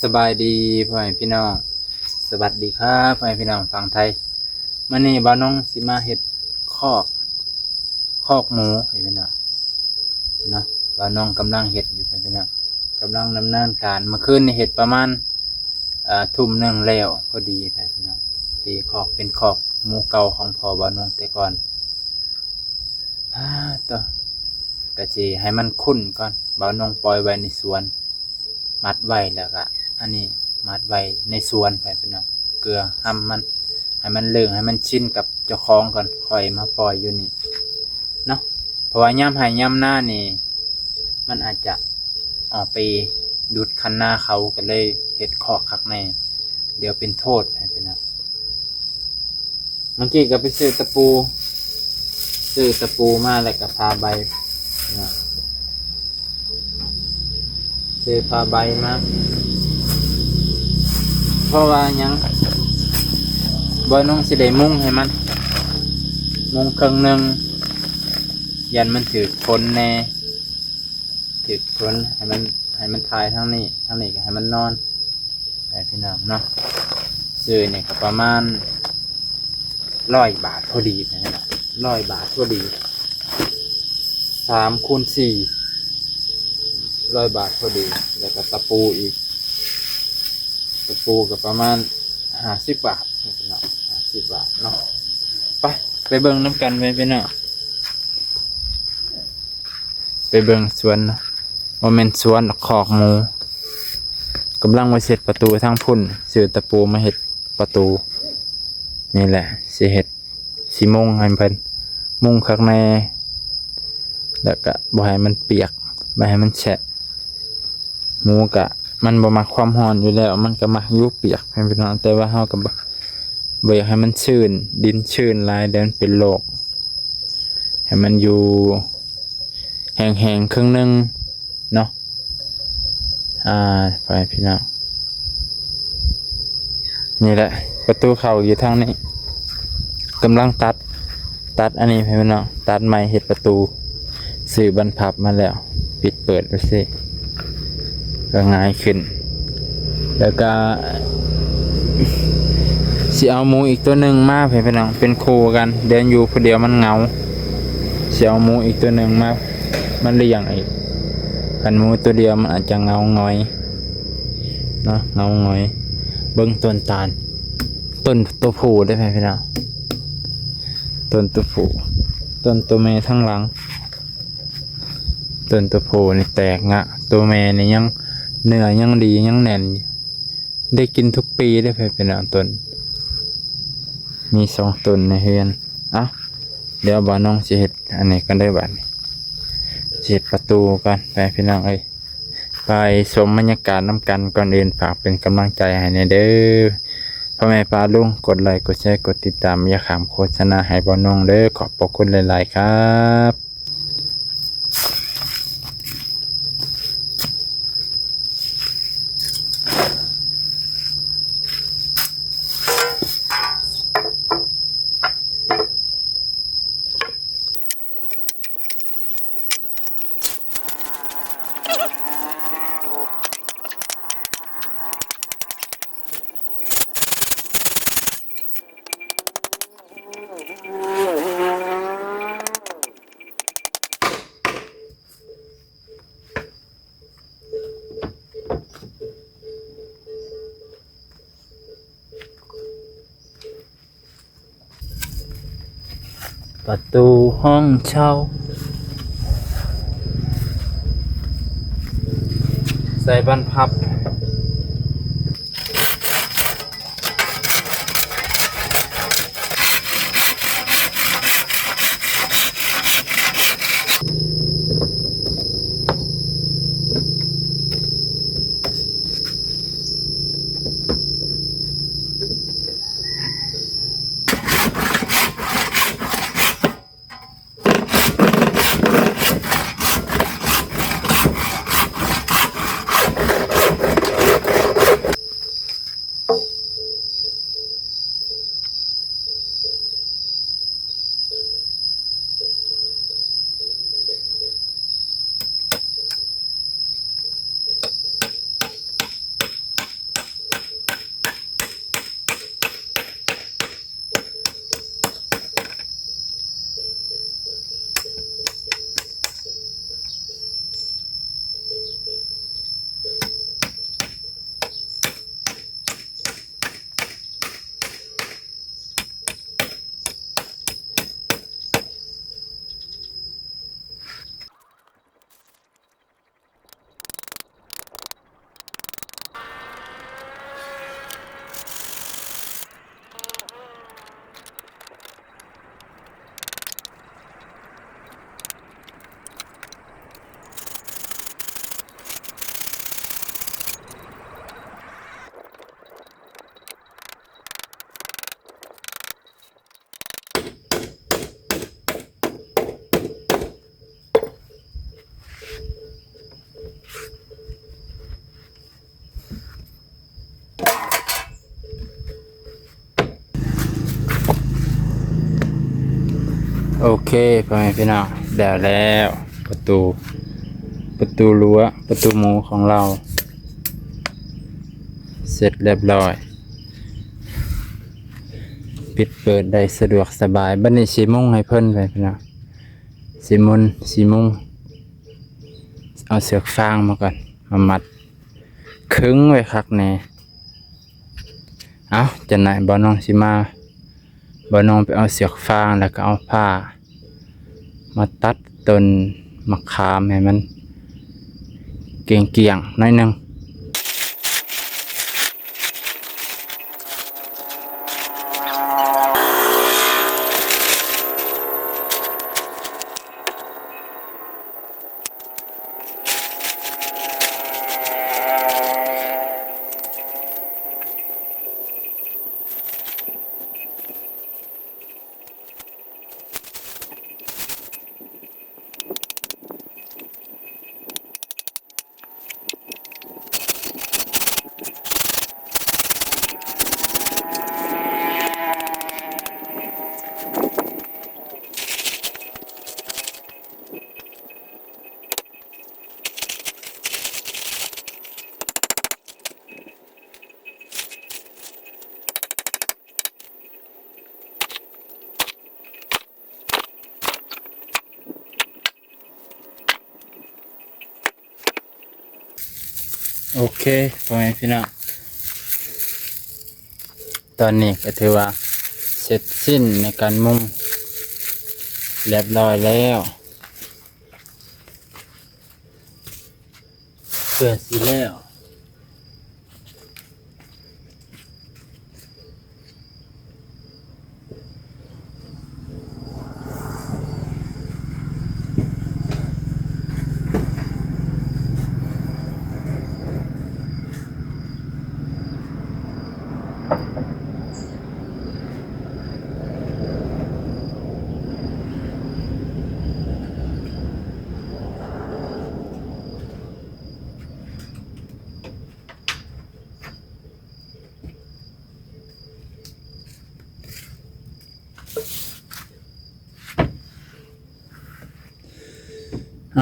สบายดีพ่อแม่พี่น้องสวัสดีครับพ่อแม่พี่น้องฝั่งไทยมื้อนี้บ่าวน้องสิมาเฮ็ดคอกหมูให้พี่น้องเนาะบ่าวน้องกำลังเฮ็ดอยู่พี่น้องกำลังดำเนินการเมื่อคืนนี่เฮ็ดประมาณทุ่มหนึ่งแล้วพอดีพี่น้องตีคอกเป็นคอกหมูเก่าของพ่อบ่าวน้องแต่ก่อนต่อกะสิให้มันคุ้นก่อนบ่าวน้องปล่อยไว้ในสวนมัดไว้แล้วก็อันนี้มัดไว้ในสวนไปพี่น้องเกลือห้ำมันให้มันเลื่องให้มันชินกับเจ้าของก่อนค่อยมาปล่อยอยู่นี่เนาะเพราะว่าย่ำให้ย่ำหน้านี่มันอาจจะออกไปดูดคันหน้าเขาก็เลยเห็ดคอกคักในเดี๋ยวเป็นโทษไปพี่น้องเมื่อกี้ก็ไปซื้อตะปูมาแล้วก็พาใบนะซื้อพาใบมาเพราะว่ายังบ่น้องสิได้มุ้งให้มันมุ้งครึ่งหนึ่งยันมันถือคนแน่ถือคนให้มันทายทั้งนี้ก็ให้มันนอนแต่พี่น้องเนาะซื้อเนี่ยก็ประมาณ100 บาทพอดีนะ100 บาทพอดี3 คูณ 4 100 บาทพอดีแล้วก็ตะปูอีกตะปูกับประมาณ50 บาทเนาะ50 บาทเนาะไปเบิ่งน้ำกันไปเนาะไปเบิ่งสวนโมเมนต์สวนคอกหมูกำลังมาเสร็จประตูทางพุ่นซื้อตะปูมาเห็ดประตูนี่แหละสิเห็ดสิมุงให้เพิ่นมุงข้างในแล้วก็บ่ให้มันเปียกบ่ให้มันแฉะหมูกะมันบ่มักความร้อนอยู่แล้วมันก็มักอยู่เปียกให้พี่น้องแต่ว่าเฮาก็บ่อยากให้มันชื้นดินชื้นหลายเดี๋ยวมันเป็นโรคให้มันอยู่แห้งๆครึ่งนึงเนาะไปพี่น้องนี่แหละประตูเข้าอยู่ทางนี้กำลังตัดอันนี้พี่น้องตัดไม้เฮ็ดประตูซื้อบรรพับมาแล้วปิดเปิดไว้สิก็ง่ายขึ้นแล้วก็สิเอาหมูอีกตัวหนึ่งมาพี่น้องเป็นคู่กันเดินอยู่คนเดียวมันเหงาสิเอาหมูอีกตัวหนึ่งมามันเลี้ยงอีกกันหมูตัวเดียวมันอาจจะเงาหงอยเนาะเงาหงอยเบิ้งต้นตาลต้นตัวผู้ได้ไหมพี่น้องต้นตัวผู้ต้นตัวแม่ทั้งหลังต้นตัวผู้นี่แตกงะตัวแม่นี่ยังเนื้อยังดียังแน่นได้กินทุกปีได้ไปเป็นต้นมี2 ต้นในเฮือนเดี๋ยวบ่าวน้องสิเฮ็ดอันนี้กันได้บัดนี้สิเฮ็ดประตูกันไปพี่น้องไปชมบรรยากาศน้ำกันก่อนอื่นฝากเป็นกำลังใจให้ในเด้อพ่อแม่ป้าลุงกดไลค์กดแชร์กดติดตามอย่าขามโฆษณาให้บ่าวน้องเด้อขอบพระคุณหลายๆครับประตูห้องเช่าใส่บรรพับ โอเคพ่อแม่พี่น้องแล้วประตูรั้วประตูหมูของเราเสร็จเรียบร้อยปิดเปิดได้สะดวกสบายบัดนี้สิมุงให้เพิ่นไปพี่น้องสิมุงเอาเสือกฟางมาก่อนมามัดขึงไว้คักแน่เอาจะไหนบ่น้องสิมาบ่น้องไปเอาเสือกฟางแล้วก็เอาผ้ามาตัดต้นมะขามให้มันเกี่ยงๆหน่อยนึงโอเคพ่อแม่พี่น้องตอนนี้ก็ถือว่าเสร็จสิ้นในการมุงเรียบร้อยแล้วเพื่อสิแล้ว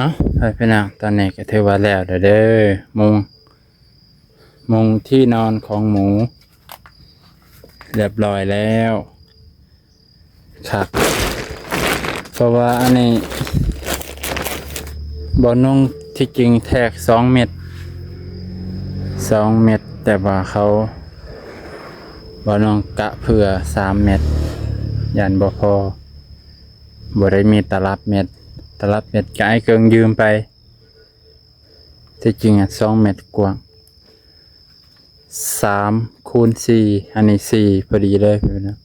เอาไปพี่น้องตอนนี้ก็ถือว่าแล้วเด้อมุงที่นอนของหมูเรียบร้อยแล้วครับเพราะว่าอันนี้บ่อนุ่งที่จริงแทก2 เม็ดแต่ว่าเขาบ่อนุ่งกะเผื่อ3 เม็ดยันบ่พอบ่ได้มีตลับเม็ดก็ไอ้เกิงยืมไปที่จริง2 เม็ดกว้าง3 คูณ 4อันนี้4พอดีเลยพี่นะ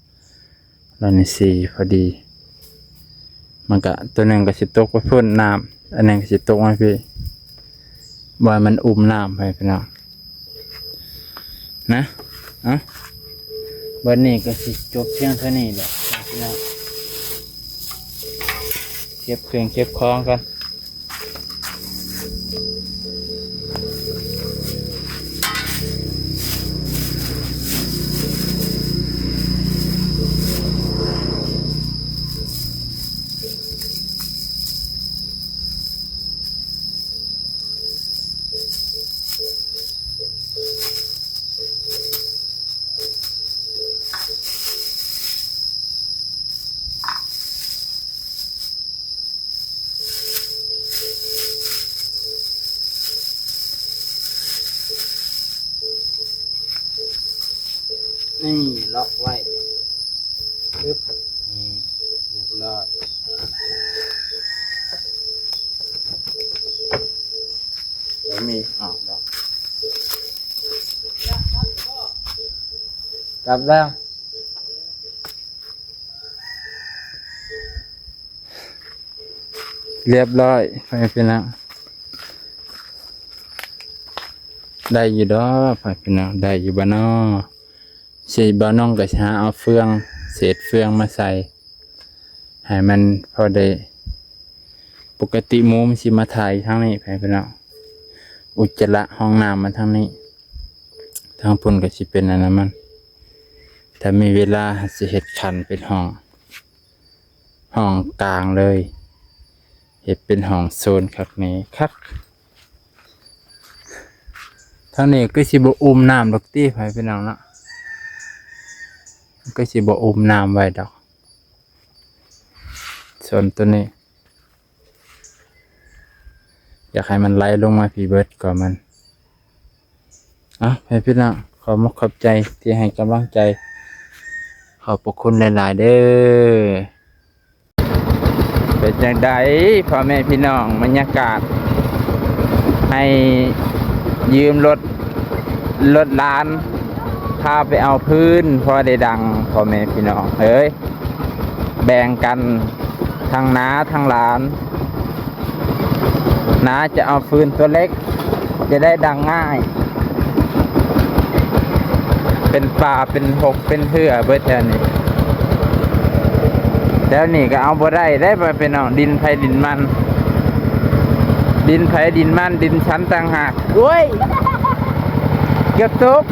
แล้วนี่4พอดีมันก็ตัวหนึ่งก็สิตกไปพ่นน้ำอันหนึ่งก็สิตกมาพี่บอยมันอุ้มน้ำไปพี่น้องนะวันนี้ก็สิจบเพียงเท่านี้แหละพี่น้องเก็บเครื่องเก็บของกันนี่ล็อกไว้ปึ๊บนี่เรียบร้อยเดี๋ยวมีดอกกลับแล้วเรียบร้อยไปพี่น้องได้อยู่ดอกไปพี่น้องได้อยู่บ้านนอใช่บ้านน้องก็หาเอาเศษเฟืองมาใส่ให้มันพอได้ปกติหมูมันสิมาถ่ายทางนี้ไปพี่น้องอุจจาระห้องน้ำมาทางนี้ทางพุ่นก็สิเป็นอันนั้นมันถ้ามีเวลาสิเฮ็ดขันเป็นห้ ห้องกลางเลยเห็ดเป็นห้องโซนคักนี้คักทางนี้ก็สิบ่อุ้มน้ำดอกตี้ไปพี่น้องเนาะก็สิบ่อุ้มน้ำไว้ดอกส่วนตัวนี้อยากให้มันไหลลงมาพี่เบิดก่อนมันให้พี่น้องขอบใจที่ให้กำลังใจขอบพระคุณหลายๆเด้อเป็นจังไดพ่อแม่พี่น้องบรรยากาศให้ยืมรถล้านพาไปเอาพื้นพอได้ดังพ่อแม่พี่น้องเอ้ยแบ่งกันทางน้าทางหลานน้าจะเอาฟืนตัวเล็กจะได้ดังง่ายเป็นป่าเป็นหกเป็นเหือเบิดแถวนี้แล้วนี่ก็เอาบ่ได้ไปเป็นเอาดินไผดินมันดินไผดินมันดินชั้นต่างหากด้วยเกือบทุก